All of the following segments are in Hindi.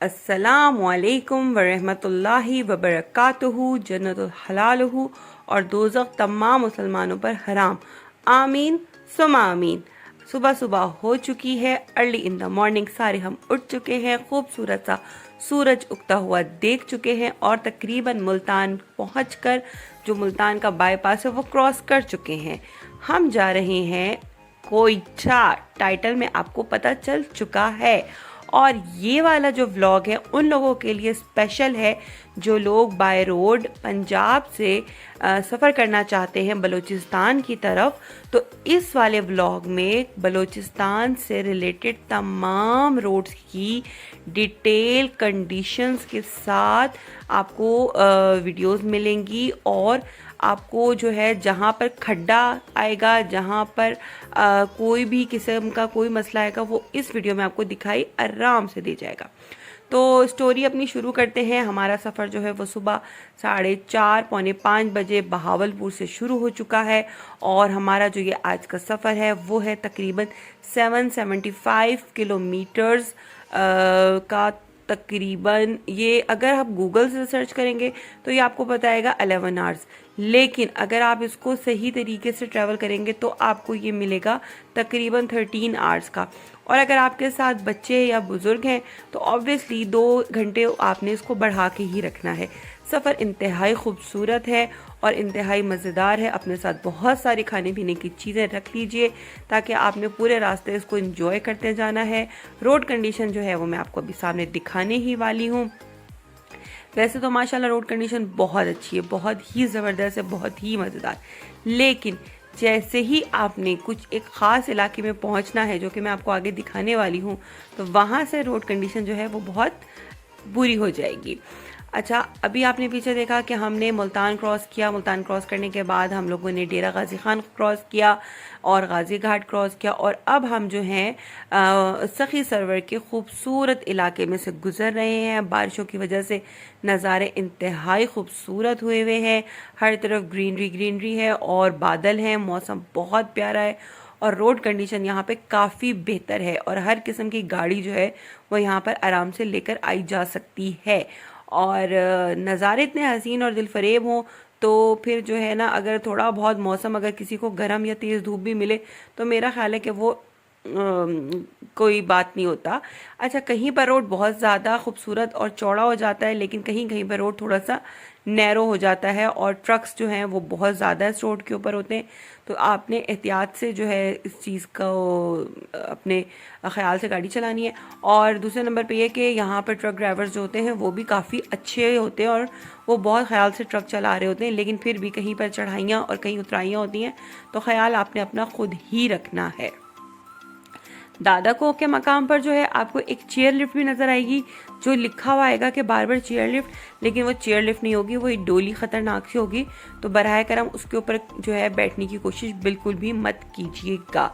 अस्सलामुअलैकुम वरहमतुल्लाहि वबरकातुहू। जन्नतुल हलालुहू और दोज़ख तमाम मुसलमानों पर हराम। आमीन सुमा आमीन। सुबह सुबह हो चुकी है, अर्ली इन द मॉर्निंग। सारे हम उठ चुके हैं, खूबसूरत सा सूरज उगता हुआ देख चुके हैं और तकरीबन मुल्तान पहुंचकर जो मुल्तान का बाईपास है वो क्रॉस कर चुके हैं। हम जा रहे हैं कोयटा। टाइटल में आपको पता चल चुका है। और ये वाला जो व्लॉग है उन लोगों के लिए स्पेशल है जो लोग बाय रोड पंजाब से सफ़र करना चाहते हैं बलूचिस्तान की तरफ। तो इस वाले व्लॉग में बलूचिस्तान से रिलेटेड तमाम रोड्स की डिटेल कंडीशंस के साथ आपको वीडियोस मिलेंगी और आपको जो है जहाँ पर खड्डा आएगा, जहाँ पर कोई भी किस्म का कोई मसला आएगा, वो इस वीडियो में आपको दिखाई आराम से दी जाएगा। तो स्टोरी अपनी शुरू करते हैं। हमारा सफ़र जो है वो सुबह 4:30 पौने 5 बजे बहावलपुर से शुरू हो चुका है और हमारा जो ये आज का सफ़र है वो है तकरीबन 775 किलोमीटर्स का। तकरीबन ये अगर आप गूगल से सर्च करेंगे तो ये आपको बताएगा 11 आवर्स, लेकिन अगर आप इसको सही तरीके से ट्रैवल करेंगे तो आपको ये मिलेगा तकरीबन 13 आवर्स का। और अगर आपके साथ बच्चे या बुज़ुर्ग हैं तो ऑब्वियसली 2 घंटे आपने इसको बढ़ा के ही रखना है। सफ़र इंतहाई खूबसूरत है और इंतहाई मज़ेदार है। अपने साथ बहुत सारी खाने पीने की चीज़ें रख लीजिए ताकि आपने पूरे रास्ते इसको एंजॉय करते जाना है। रोड कंडीशन जो है वो मैं आपको अभी सामने दिखाने ही वाली हूँ। वैसे तो माशाल्लाह रोड कंडीशन बहुत अच्छी है, बहुत ही ज़बरदस्त है, बहुत ही मज़ेदार। लेकिन जैसे ही आपने कुछ एक ख़ास इलाके में पहुंचना है जो कि मैं आपको आगे दिखाने वाली हूं, तो वहां से रोड कंडीशन जो है वो बहुत बुरी हो जाएगी। अच्छा, अभी आपने पीछे देखा कि हमने मुल्तान क्रॉस किया। मुल्तान क्रॉस करने के बाद हम लोगों ने डेरा गाजी खान क्रॉस किया और गाजी घाट क्रॉस किया और अब हम जो हैं सखी सरवर के खूबसूरत इलाके में से गुज़र रहे हैं। बारिशों की वजह से नज़ारे इंतहाई खूबसूरत हुए हुए हैं। हर तरफ ग्रीनरी ग्रीनरी है और बादल हैं। मौसम बहुत प्यारा है और रोड कंडीशन यहाँ पे काफ़ी बेहतर है और हर किस्म की गाड़ी जो है वो यहाँ पर आराम से लेकर आई जा सकती है। और नज़ारे इतने हसीन और दिलफरेब हों तो फिर जो है ना, अगर थोड़ा बहुत मौसम अगर किसी को गर्म या तेज़ धूप भी मिले तो मेरा ख्याल है कि वो कोई बात नहीं होता। अच्छा, कहीं पर रोड बहुत ज़्यादा खूबसूरत और चौड़ा हो जाता है, लेकिन कहीं कहीं पर रोड थोड़ा सा नैरो हो जाता है और ट्रक्स जो हैं वो बहुत ज़्यादा इस रोड के ऊपर होते हैं। तो आपने एहतियात से जो है इस चीज़ को अपने ख्याल से गाड़ी चलानी है। और दूसरे नंबर पे ये कि यहाँ पर ट्रक ड्राइवर्स जो होते हैं वो भी काफ़ी अच्छे होते हैं और वो बहुत ख्याल से ट्रक चला रहे होते हैं, लेकिन फिर भी कहीं पर चढ़ाइयाँ और कहीं उतराइयाँ होती हैं तो ख्याल आपने अपना खुद ही रखना है। दादा को के मकाम पर जो है आपको एक चेयर लिफ्ट भी नज़र आएगी जो लिखा हुआ आएगा कि बार चेयर लिफ्ट, लेकिन वो चेयर लिफ्ट नहीं होगी, वो एक डोली ख़तरनाक सी होगी। तो बराह करम उसके ऊपर जो है बैठने की कोशिश बिल्कुल भी मत कीजिएगा।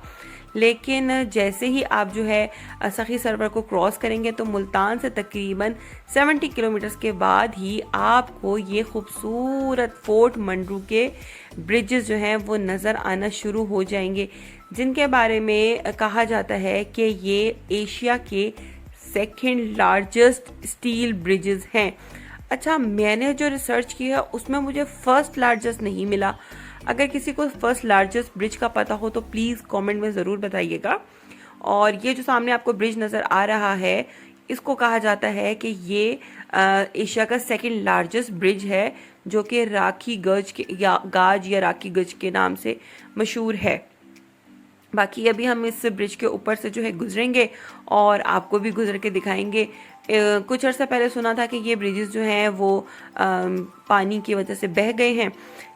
लेकिन जैसे ही आप जो है सखी सरवर को क्रॉस करेंगे तो मुल्तान से तकरीबन 70 किलोमीटर्स के बाद ही आपको ये खूबसूरत फोर्ट मंडरू के ब्रिजेस जो हैं वो नज़र आना शुरू हो जाएंगे, जिनके बारे में कहा जाता है कि ये एशिया के सेकंड लार्जेस्ट स्टील ब्रिजेस हैं। अच्छा, मैंने जो रिसर्च की है उसमें मुझे फर्स्ट लार्जेस्ट नहीं मिला। अगर किसी को फर्स्ट लार्जेस्ट ब्रिज का पता हो तो प्लीज़ कमेंट में ज़रूर बताइएगा। और ये जो सामने आपको ब्रिज नज़र आ रहा है इसको कहा जाता है कि ये एशिया का सेकंड लार्जेस्ट ब्रिज है जो कि राखी गज के या गाज या राखी गज के नाम से मशहूर है। बाकी अभी हम इस ब्रिज के ऊपर से जो है गुजरेंगे और आपको भी गुजर के दिखाएंगे। कुछ अर्सा पहले सुना था कि ये ब्रिजेस जो हैं वो पानी की वजह से बह गए हैं,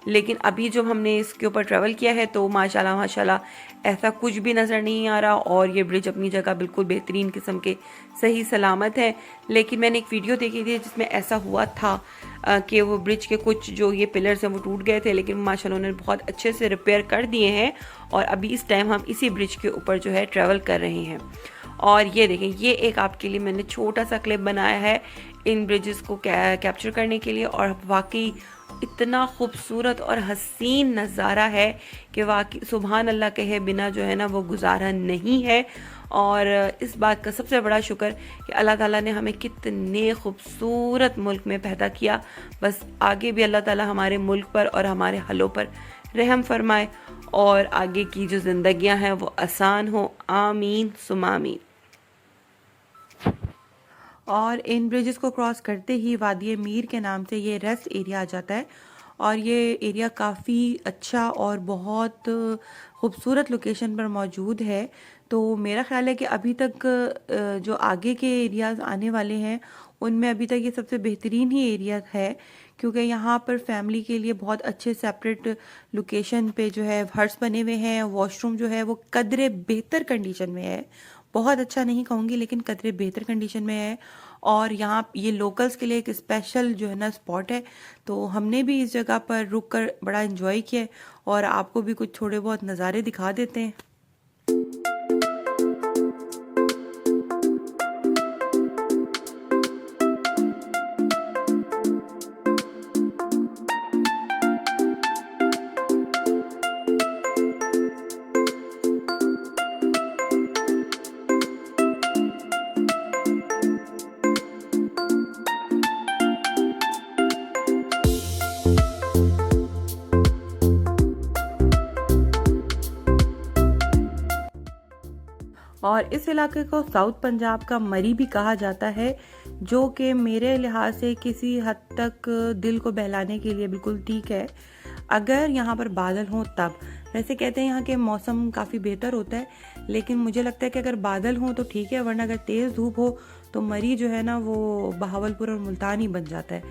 लेकिन अभी जब हमने इसके ऊपर ट्रैवल किया है तो माशाल्लाह माशाल्लाह ऐसा कुछ भी नज़र नहीं आ रहा और ये ब्रिज अपनी जगह बिल्कुल बेहतरीन किस्म के सही सलामत है। लेकिन मैंने एक वीडियो देखी थी जिसमें ऐसा हुआ था कि वो ब्रिज के कुछ जो ये पिलर्स हैं वो टूट गए थे, लेकिन माशाल्लाह उन्होंने बहुत अच्छे से रिपेयर कर दिए हैं और अभी इस टाइम हम इसी ब्रिज के ऊपर जो है ट्रैवल कर रहे हैं। और ये देखें, ये एक आपके लिए मैंने छोटा सा क्लिप बनाया है इन ब्रिजेस को कैप्चर करने के लिए और वाकई इतना खूबसूरत और हसीन नज़ारा है कि वाकई सुभान अल्लाह कहे बिना जो है ना वो गुजारा नहीं है। और इस बात का सबसे बड़ा शुक्र कि अल्लाह ताला ने हमें कितने खूबसूरत मुल्क में पैदा किया। बस आगे भी अल्लाह ताला हमारे मुल्क पर और हमारे हलों पर रहम फरमाए और आगे की जो ज़िंदगियां हैं वो आसान हो। आमीन सुमा आमीन। और इन ब्रिजेस को क्रॉस करते ही वादी मीर के नाम से ये रेस्ट एरिया आ जाता है। और ये एरिया काफ़ी अच्छा और बहुत खूबसूरत लोकेशन पर मौजूद है। तो मेरा ख्याल है कि अभी तक जो आगे के एरियाज़ आने वाले हैं उनमें अभी तक ये सबसे बेहतरीन ही एरिया है, क्योंकि यहाँ पर फैमिली के लिए बहुत अच्छे सेपरेट लोकेशन पे जो है हट्स बने हुए हैं। वॉशरूम जो है वो कदरे बेहतर कंडीशन में है, बहुत अच्छा नहीं कहूँगी लेकिन कदरे बेहतर कंडीशन में है। और यहाँ ये लोकल्स के लिए एक स्पेशल जो है ना स्पॉट है। तो हमने भी इस जगह पर रुक कर बड़ा इन्जॉय किया और आपको भी कुछ थोड़े बहुत नज़ारे दिखा देते हैं। और इस इलाके को साउथ पंजाब का मरी भी कहा जाता है, जो कि मेरे लिहाज से किसी हद तक दिल को बहलाने के लिए बिल्कुल ठीक है, अगर यहाँ पर बादल हों तब। वैसे कहते हैं यहाँ के मौसम काफ़ी बेहतर होता है, लेकिन मुझे लगता है कि अगर बादल हों तो ठीक है, वरना अगर तेज़ धूप हो तो मरी जो है ना वो बहावलपुर और मुल्तान ही बन जाता है।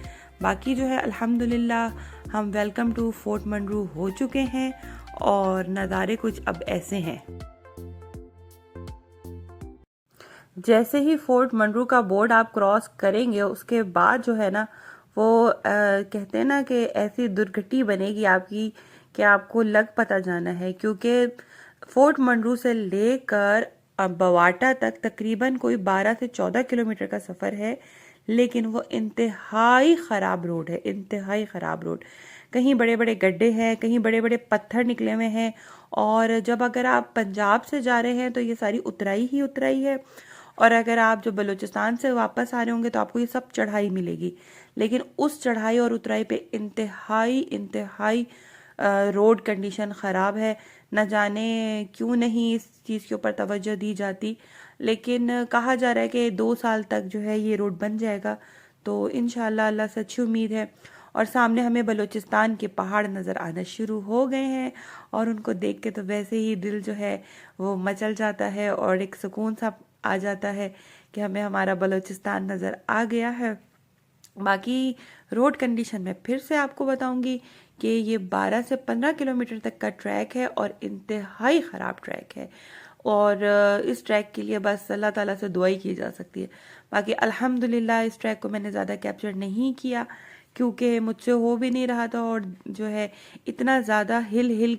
बाकी जो है अल्हम्दुलिल्लाह हम वेलकम टू फोर्ट मंडरू हो चुके हैं और नज़ारे कुछ अब ऐसे हैं। जैसे ही फोर्ट मंडरू का बोर्ड आप क्रॉस करेंगे उसके बाद जो है ना वो कहते हैं ना कि ऐसी दुर्घटी बनेगी आपकी कि आपको लग पता जाना है, क्योंकि फोर्ट मंडरू से लेकर बवाटा तक तकरीबन कोई 12 से 14 किलोमीटर का सफ़र है, लेकिन वो इंतहाई ख़राब रोड है, इंतहाई ख़राब रोड। कहीं बड़े बड़े गड्ढे हैं, कहीं बड़े बड़े पत्थर निकले हुए हैं। और जब अगर आप पंजाब से जा रहे हैं तो ये सारी उतराई ही उतराई है, और अगर आप जो बलूचिस्तान से वापस आ रहे होंगे तो आपको ये सब चढ़ाई मिलेगी। लेकिन उस चढ़ाई और उतराई पे इंतहाई इंतहाई रोड कंडीशन ख़राब है। न जाने क्यों नहीं इस चीज़ के ऊपर तवज्जो दी जाती, लेकिन कहा जा रहा है कि 2 साल तक जो है ये रोड बन जाएगा। तो इंशाल्लाह अल्लाह से अच्छी उम्मीद है। और सामने हमें बलूचिस्तान के पहाड़ नज़र आना शुरू हो गए हैं और उनको देख के तो वैसे ही दिल जो है वो मचल जाता है और एक सुकून सा आ जाता है कि हमें हमारा बलूचिस्तान नज़र आ गया है। बाकी रोड कंडीशन में फिर से आपको बताऊंगी कि ये 12 से 15 किलोमीटर तक का ट्रैक है और इंतहाई ख़राब ट्रैक है। और इस ट्रैक के लिए बस अल्लाह ताला से दुआ ही की जा सकती है। बाकी अल्हम्दुलिल्लाह इस ट्रैक को मैंने ज़्यादा कैप्चर नहीं किया, क्योंकि मुझसे हो भी नहीं रहा था और जो है इतना ज़्यादा हिल हिल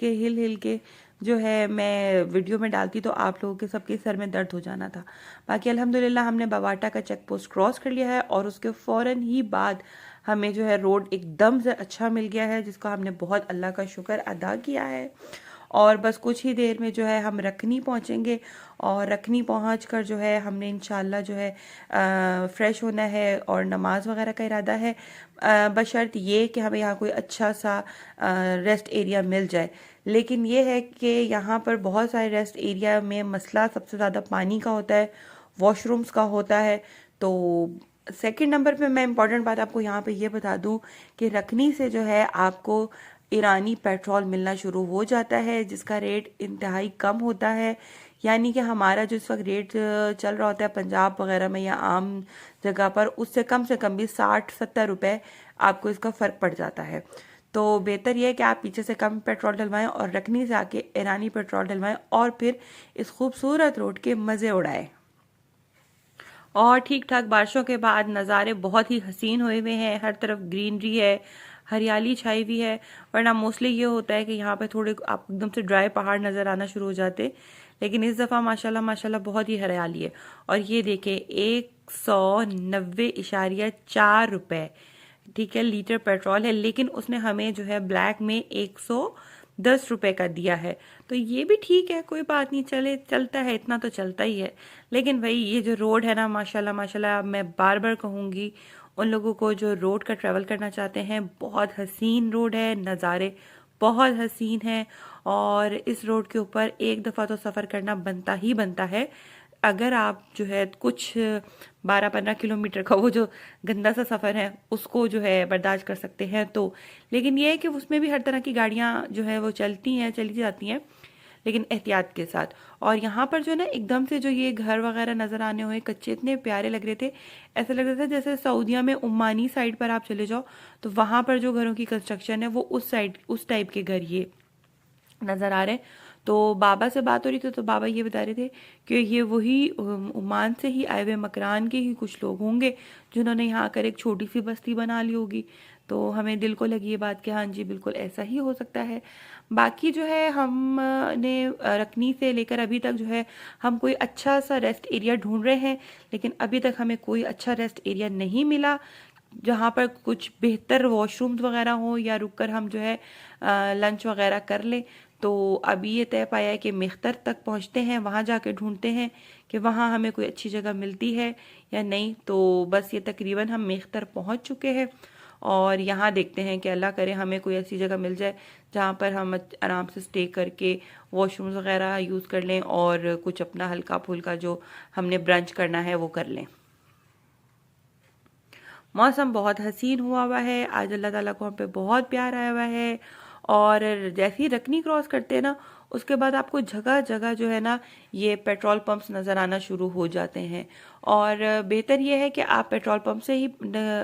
के जो है मैं वीडियो में डालती तो आप लोगों के सबके सर में दर्द हो जाना था। बाकी अल्हम्दुलिल्लाह हमने बवाटा का चेक पोस्ट क्रॉस कर लिया है और उसके फ़ौरन ही बाद हमें जो है रोड एकदम से अच्छा मिल गया है, जिसका हमने बहुत अल्लाह का शुक्र अदा किया है। और बस कुछ ही देर में जो है हम रखनी पहुंचेंगे और रखनी पहुंच कर जो है हमने इंशाल्लाह जो है फ़्रेश होना है और नमाज वगैरह का इरादा है, बशर्त ये कि हमें यहाँ कोई अच्छा सा रेस्ट एरिया मिल जाए। लेकिन ये है कि यहाँ पर बहुत सारे रेस्ट एरिया में मसला सबसे ज़्यादा पानी का होता है, वॉशरूम्स का होता है। तो सेकंड नंबर पे मैं इम्पॉर्टेंट बात आपको यहाँ पे ये बता दूँ कि रखनी से जो है आपको ईरानी पेट्रोल मिलना शुरू हो जाता है, जिसका रेट इंतहाई कम होता है। यानी कि हमारा जो इस वक्त रेट चल रहा होता है पंजाब वगैरह में या आम जगह पर, उससे कम से कम भी 60-70 रुपए आपको इसका फ़र्क पड़ जाता है। तो बेहतर यह है कि आप पीछे से कम पेट्रोल डलवाएं और रखनी से आके ईरानी पेट्रोल डलवाएं और फिर इस खूबसूरत रोड के मज़े उड़ाएं। और ठीक ठाक बारिशों के बाद नज़ारे बहुत ही हसीन हुए हुए हैं, हर तरफ ग्रीनरी है, हरियाली छाई हुई है। वरना मोस्टली ये होता है कि यहाँ पे थोड़े आप एकदम से ड्राई पहाड़ नज़र आना शुरू हो जाते, लेकिन इस दफ़ा माशाल्लाह माशाल्लाह बहुत ही हरियाली है। और ये देखें 190.4 रुपये ठीक है, लीटर पेट्रोल है, लेकिन उसने हमें जो है ब्लैक में 110 रुपए का दिया है। तो ये भी ठीक है, कोई बात नहीं, चलता है, इतना तो चलता ही है। लेकिन भाई ये जो रोड है ना, माशाल्लाह माशाल्लाह, मैं बार बार कहूँगी उन लोगों को जो रोड का ट्रैवल करना चाहते हैं, बहुत हसीन रोड है, नज़ारे बहुत हसीन है। और इस रोड के ऊपर एक दफ़ा तो सफ़र करना बनता ही बनता है, अगर आप जो है कुछ 12-15 किलोमीटर का वो जो गंदा सा सफ़र है उसको जो है बर्दाश्त कर सकते हैं तो। लेकिन ये है कि उसमें भी हर तरह की गाड़ियाँ जो है वो चली जाती हैं, लेकिन एहतियात के साथ। और यहाँ पर जो ना एकदम से जो ये घर वगैरह नज़र आने हुए कच्चे, इतने प्यारे लग रहे थे, ऐसा लग रहा था जैसे सऊदीया में उमानी साइड पर आप चले जाओ तो वहाँ पर जो घरों की कंस्ट्रक्शन है वो उस साइड, उस टाइप के घर ये नज़र आ रहे हैं। तो बाबा से बात हो रही थी तो बाबा ये बता रहे थे कि ये वही ओमान से ही आए हुए मकरान के ही कुछ लोग होंगे जिन्होंने यहाँ आकर एक छोटी सी बस्ती बना ली होगी। तो हमें दिल को लगी ये बात कि हाँ जी बिल्कुल ऐसा ही हो सकता है। बाकी जो है हमने रकनी से लेकर अभी तक जो है हम कोई अच्छा सा रेस्ट एरिया ढूंढ रहे हैं, लेकिन अभी तक हमें कोई अच्छा रेस्ट एरिया नहीं मिला जहाँ पर कुछ बेहतर वॉशरूम्स वगैरह हो या रुककर हम जो है लंच वगैरह कर लें। तो अभी ये तय पाया है कि मेख्तर तक पहुँचते हैं, वहाँ जाके ढूंढते हैं कि वहाँ हमें कोई अच्छी जगह मिलती है या नहीं। तो बस ये तकरीबन हम मेख्तर पहुँच चुके हैं और यहाँ देखते हैं कि अल्लाह करे हमें कोई ऐसी जगह मिल जाए जहाँ पर हम आराम से स्टे करके वॉशरूम्स वगैरह यूज़ कर लें और कुछ अपना हल्का फुल्का जो हमने ब्रंच करना है वो कर लें। मौसम बहुत हसीन हुआ है आज, अल्लाह ताला को हम पे बहुत प्यार आया हुआ है। और जैसे ही रकनी क्रॉस करते हैं ना उसके बाद आपको जगह जगह जो है ना ये पेट्रोल पंप्स नज़र आना शुरू हो जाते हैं। और बेहतर ये है कि आप पेट्रोल पंप से ही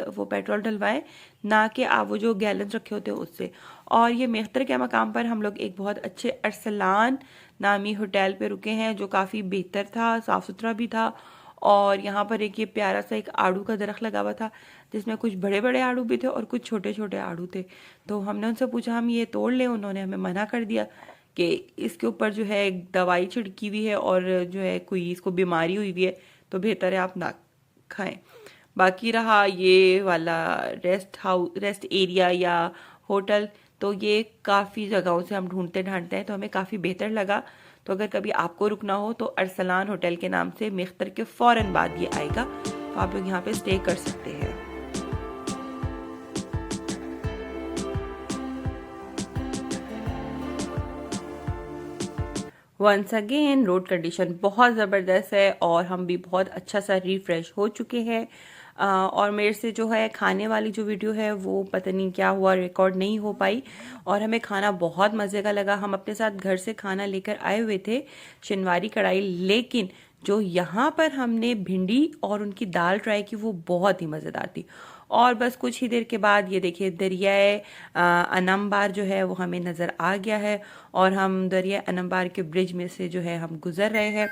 वो पेट्रोल डलवाएं, ना कि आप वो जो गैलन रखे होते हैं उससे। और ये मेख्तर के मकाम पर हम लोग एक बहुत अच्छे अरसलान नामी होटल पे रुके हैं जो काफ़ी बेहतर था, साफ़ सुथरा भी था। और यहाँ पर एक ये प्यारा सा एक आड़ू का दरख्त लगा हुआ था जिसमें कुछ बड़े बड़े आड़ू भी थे और कुछ छोटे छोटे आड़ू थे। तो हमने उनसे पूछा हम ये तोड़ लें, उन्होंने हमें मना कर दिया कि इसके ऊपर जो है एक दवाई छिड़की हुई है और जो है कोई इसको बीमारी हुई हुई है तो बेहतर है आप ना खाएं। बाकी रहा ये वाला रेस्ट एरिया या होटल, तो ये काफ़ी जगहों से हम ढूंढते ढांढते हैं तो हमें काफ़ी बेहतर लगा। तो अगर कभी आपको रुकना हो तो अरसलान होटल के नाम से मेख्तर के फ़ौरन बाद ये आएगा, तो आप लोग यहाँ पे स्टे कर सकते हैं। वंस अगेन रोड कंडीशन बहुत ज़बरदस्त है और हम भी बहुत अच्छा सा रिफ्रेश हो चुके हैं। और मेरे से जो है खाने वाली जो वीडियो है वो पता नहीं क्या हुआ रिकॉर्ड नहीं हो पाई और हमें खाना बहुत मज़े का लगा। हम अपने साथ घर से खाना लेकर आए हुए थे, शिनवारी कढ़ाई, लेकिन जो यहाँ पर हमने भिंडी और उनकी दाल ट्राई की वो बहुत ही मज़ेदार थी। और बस कुछ ही देर के बाद ये देखिए दरियाए अनम्बार जो है वो हमें नज़र आ गया है और हम दरिया अनम्बार के ब्रिज में से जो है हम गुज़र रहे हैं।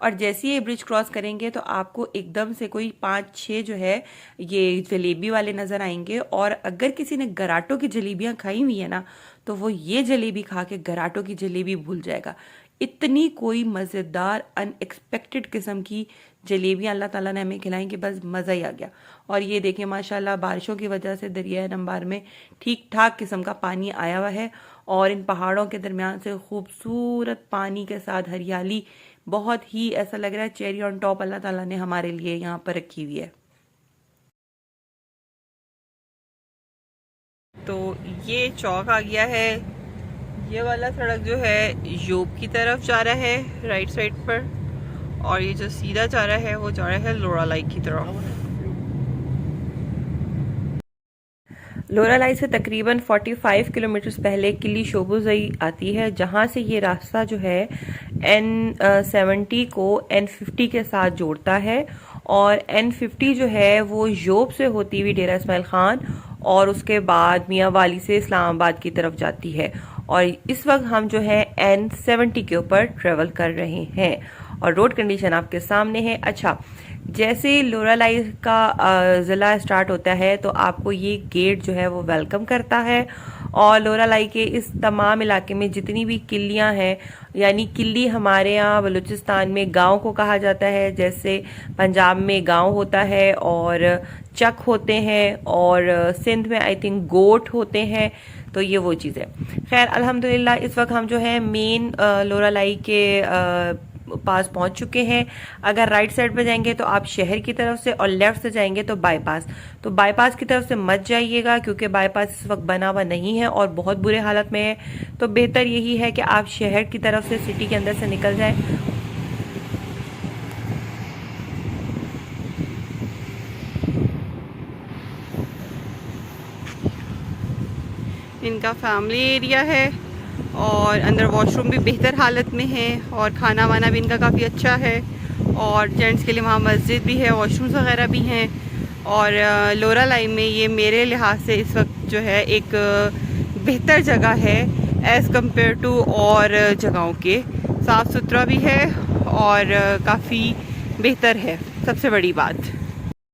और जैसे ही ये ब्रिज क्रॉस करेंगे तो आपको एकदम से कोई 5-6 जो है ये जलेबी वाले नज़र आएंगे। और अगर किसी ने गराटो की जलेबियाँ खाई हुई है ना तो वो ये जलेबी खा के गराटो की जलेबी भूल जाएगा। इतनी कोई मज़ेदार अनएक्सपेक्टेड किस्म की जलेबियाँ अल्लाह ताला ने हमें खिलाई कि बस मज़ा ही आ गया। और ये देखिए माशाल्लाह बारिशों की वजह से दरिया नंबर में ठीक ठाक किस्म का पानी आया हुआ है और इन पहाड़ों के दरमियान से खूबसूरत पानी के साथ हरियाली, बहुत ही ऐसा लग रहा है चेरी ऑन टॉप अल्लाह ताला ने हमारे लिए यहाँ पर रखी हुई है। तो ये चौक आ गया है, ये वाला सड़क जो है यूप की तरफ जा रहा है राइट साइड पर, और ये जो सीधा जा रहा है वो जा रहा है लोरालाई की तरफ। लोरालाई से तकरीबन 45 किलोमीटर पहले किली शोबुजई आती है, जहाँ से ये रास्ता जो है N70 को N50 के साथ जोड़ता है। और N50 जो है वो योब से होती हुई डेरा इस्माइल खान और उसके बाद मियाँ वाली से इस्लामाबाद की तरफ जाती है। और इस वक्त हम जो है N70 के ऊपर ट्रेवल कर रहे हैं और रोड कंडीशन आपके सामने है। अच्छा, जैसे लोरालाई का ज़िला स्टार्ट होता है तो आपको ये गेट जो है वो वेलकम करता है और लोरालाई के इस तमाम इलाके में जितनी भी किलियां हैं, यानी किली हमारे यहाँ बलूचिस्तान में गांव को कहा जाता है, जैसे पंजाब में गांव होता है और चक होते हैं, और सिंध में आई थिंक गोट होते हैं। तो ये वो चीज़ है। खैर अल्हम्दुलिल्लाह इस वक्त हम जो है मेन लोरालाई के पास पहुंच चुके हैं। अगर राइट साइड पे जाएंगे तो आप शहर की तरफ से, और लेफ्ट से जाएंगे तो बाईपास। तो बाईपास की तरफ से मत जाइएगा, क्योंकि बाईपास इस वक्त बना हुआ नहीं है और बहुत बुरे हालत में है। तो बेहतर यही है कि आप शहर की तरफ से, सिटी के अंदर से निकल जाएं। इनका फैमिली एरिया है और अंदर वॉशरूम भी बेहतर हालत में है, और खाना वाना भी इनका काफ़ी अच्छा है, और जेंट्स के लिए वहाँ मस्जिद भी है, वॉशरूम्स वगैरह भी हैं। और लोरालाई में ये मेरे लिहाज से इस वक्त जो है एक बेहतर जगह है एज़ कम्पेयर टू और जगहों के। साफ़ सुथरा भी है और काफ़ी बेहतर है, सबसे बड़ी बात।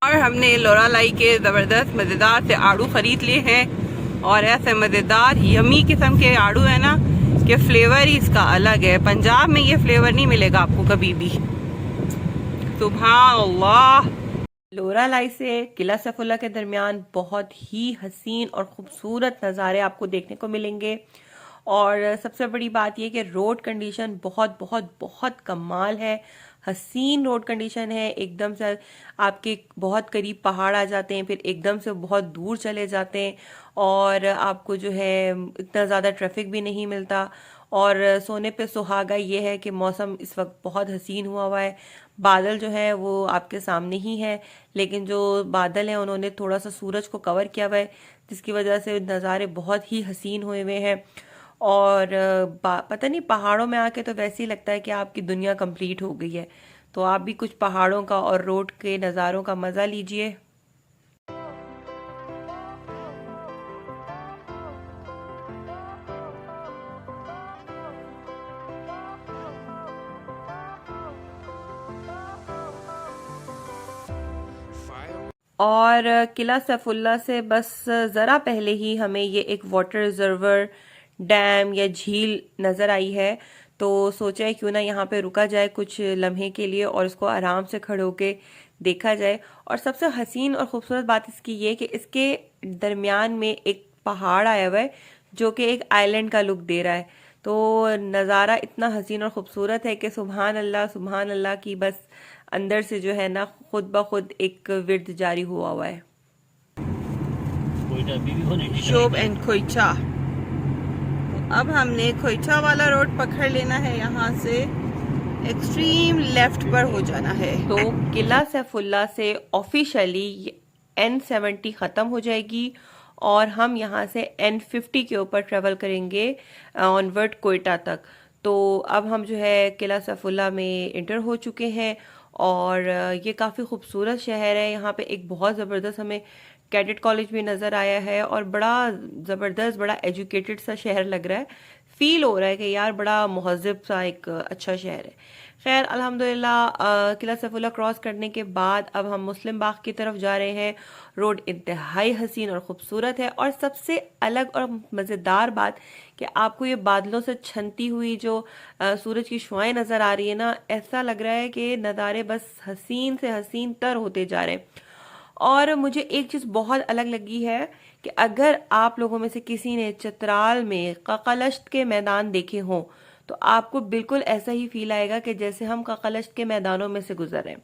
और हमने लोरालाई के ज़बरदस्त मज़ेदार से आड़ू ख़रीद लिए हैं, और ऐसे मज़ेदार यमी किस्म के आड़ू है ना कि फ्लेवर ही इसका अलग है। पंजाब में ये फ्लेवर नहीं मिलेगा आपको कभी भी। सुभान अल्लाह। लोरालाई से किला सैफुल्लाह के दरमियान बहुत ही हसीन और खूबसूरत नज़ारे आपको देखने को मिलेंगे। और सबसे बड़ी बात यह कि रोड कंडीशन बहुत बहुत बहुत कमाल है। हसीन रोड कंडीशन है, एकदम से आपके बहुत करीब पहाड़ आ जाते हैं, फिर एकदम से बहुत दूर चले जाते हैं, और आपको जो है इतना ज़्यादा ट्रैफिक भी नहीं मिलता। और सोने पे सुहागा ये है कि मौसम इस वक्त बहुत हसीन हुआ है। बादल जो है वो आपके सामने ही है, लेकिन जो बादल हैं उन्होंने थोड़ा सा सूरज को कवर किया हुआ है, जिसकी वजह से नज़ारे बहुत ही हसीन हुए हुए हैं। और पता नहीं, पहाड़ों में आके तो वैसे ही लगता है कि आपकी दुनिया कंप्लीट हो गई है। तो आप भी कुछ पहाड़ों का और रोड के नज़ारों का मज़ा लीजिए। और किला सैफुल्ला से बस ज़रा पहले ही हमें ये एक वाटर रिजर्वर, डैम या झील नज़र आई है। तो सोचा है क्यों ना यहाँ पे रुका जाए कुछ लम्हे के लिए और इसको आराम से खड़े होके देखा जाए। और सबसे हसीन और ख़ूबसूरत बात इसकी ये कि इसके दरमियान में एक पहाड़ आया हुआ है जो कि एक आइलैंड का लुक दे रहा है। तो नज़ारा इतना हसीन और ख़ूबसूरत है कि सुभान अल्लाह की बस अंदर से जो है ना खुद ब खुद एक विर्द जारी हुआ है। शोब एंड खोइचा। अब हमने खोइचा वाला रोड पकड़ लेना है, यहाँ से एक्सट्रीम लेफ्ट पर हो जाना है। तो किला सैफुल्ला से ऑफिशियली N70 ख़त्म हो जाएगी और हम यहाँ से N50 के ऊपर ट्रेवल करेंगे ऑनवर्ड कोयटा तक। तो अब हम जो है किला सैफुल्ला में इंटर हो चुके हैं, और ये काफ़ी खूबसूरत शहर है। यहाँ पे एक बहुत ज़बरदस्त हमें कैडेट कॉलेज भी नज़र आया है, और बड़ा ज़बरदस्त, बड़ा एजुकेटेड सा शहर लग रहा है। फील हो रहा है कि यार बड़ा महज़ब सा एक अच्छा शहर है। खैर अल्हम्दुलिल्लाह किला सैफुल्ला क्रॉस करने के बाद अब हम मुस्लिम बाग की तरफ जा रहे हैं। रोड इंतहाई हसीन और ख़ूबसूरत है, और सबसे अलग और मज़ेदार बात कि आपको ये बादलों से छनती हुई जो सूरज की शुआएं नज़र आ रही है ना, ऐसा लग रहा है कि नज़ारे बस हसीन से हसीन तर होते जा रहे हैं। और मुझे एक चीज़ बहुत अलग लगी है कि अगर आप लोगों में से किसी ने चित्राल में ककलश्त के मैदान देखे हों तो आपको बिल्कुल ऐसा ही फील आएगा कि जैसे हम ककलश्त के मैदानों में से गुजर रहे हैं।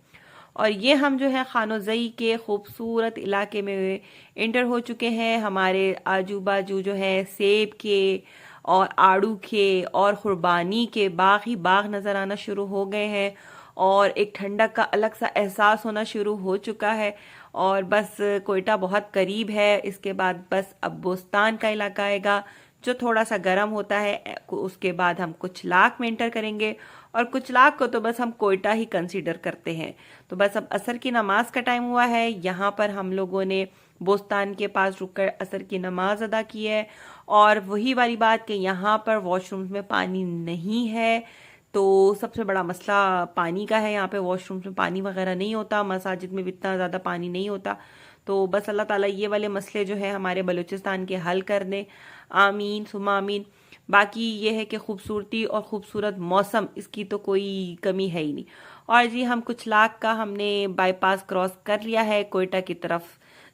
और ये हम जो है खानोज़ई के खूबसूरत इलाके में इंटर हो चुके हैं। हमारे आजू बाजू जो है सेब के और आड़ू के और खुरबानी के बाग ही बाग नज़र आना शुरू हो गए हैं, और एक ठंडक का अलग सा एहसास होना शुरू हो चुका है। और बस कोयटा बहुत करीब है, इसके बाद बस अब बोस्तान का इलाका आएगा जो थोड़ा सा गर्म होता है। उसके बाद हम कुछ लाख में इंटर करेंगे, और कुछ लाख को तो बस हम कोयटा ही कंसीडर करते हैं। तो बस अब असर की नमाज का टाइम हुआ है। यहाँ पर हम लोगों ने बोस्तान के पास रुककर असर की नमाज अदा की है। और वही वाली बात कि यहाँ पर वॉशरूम्स में पानी नहीं है, तो सबसे बड़ा मसला पानी का है। यहाँ पे वॉशरूम्स में पानी वगैरह नहीं होता, मसाजिद में भी इतना ज़्यादा पानी नहीं होता। तो बस अल्लाह ताला ये वाले मसले जो है हमारे बलूचिस्तान के हल कर दें, आमीन सुमा आमीन। बाकी ये है कि खूबसूरती और खूबसूरत मौसम, इसकी तो कोई कमी है ही नहीं। और जी हम कुछ लाख का हमने बाईपास क्रॉस कर लिया है, कोयटा की तरफ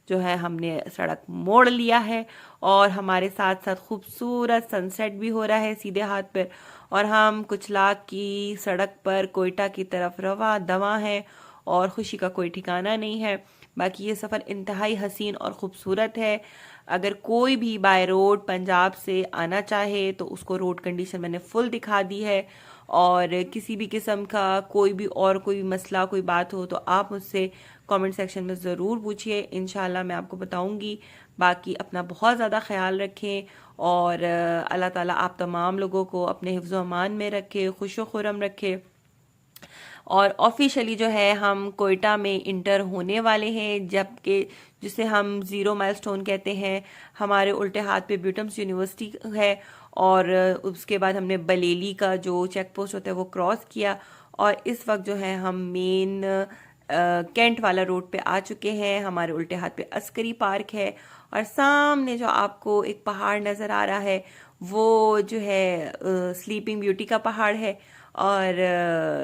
जो है हमने सड़क मोड़ लिया है, और हमारे साथ साथ खूबसूरत सनसेट भी हो रहा है सीधे हाथ पर, और हम कुछ लाख की सड़क पर कोयटा की तरफ रवा दवा है, और खुशी का कोई ठिकाना नहीं है। बाकी ये सफ़र इंतहाई हसीन और ख़ूबसूरत है। अगर कोई भी बाय रोड पंजाब से आना चाहे तो उसको रोड कंडीशन मैंने फुल दिखा दी है, और किसी भी किस्म का कोई मसला कोई बात हो तो आप मुझसे कमेंट सेक्शन में ज़रूर पूछिए, इंशाल्लाह मैं आपको बताऊंगी। बाकी अपना बहुत ज़्यादा ख्याल रखें, और अल्लाह ताला आप तमाम लोगों को अपने हिफ्ज़ अमान में रखे, खुशो खुरम रखे। और ऑफिशियली जो है हम कोयटा में इंटर होने वाले हैं, जबकि जिसे हम ज़ीरो माइलस्टोन कहते हैं। हमारे उल्टे हाथ पे ब्यूटम्स यूनिवर्सिटी है, और उसके बाद हमने बलेली का जो चेक पोस्ट होता है वो क्रॉस किया, और इस वक्त जो है हम मेन कैंट वाला रोड पे आ चुके हैं। हमारे उल्टे हाथ पे अस्करी पार्क है, और सामने जो आपको एक पहाड़ नज़र आ रहा है वो जो है स्लीपिंग ब्यूटी का पहाड़ है, और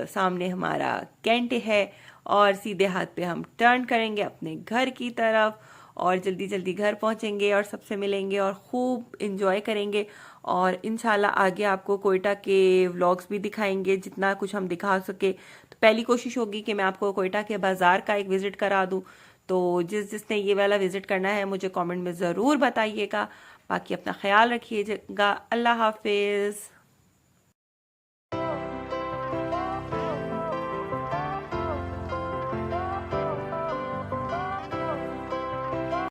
सामने हमारा कैंट है, और सीधे हाथ पे हम टर्न करेंगे अपने घर की तरफ, और जल्दी जल्दी घर पहुंचेंगे और सबसे मिलेंगे और खूब इंजॉय करेंगे। और इंशाल्लाह आगे आपको कोयटा के व्लॉग्स भी दिखाएंगे जितना कुछ हम दिखा सके। तो पहली कोशिश होगी कि मैं आपको कोयटा के बाज़ार का एक विज़िट करा दूं। तो जिसने ये वाला विज़िट करना है मुझे कमेंट में ज़रूर बताइएगा। बाकी अपना ख्याल रखिएगा। अल्लाह हाफिज़।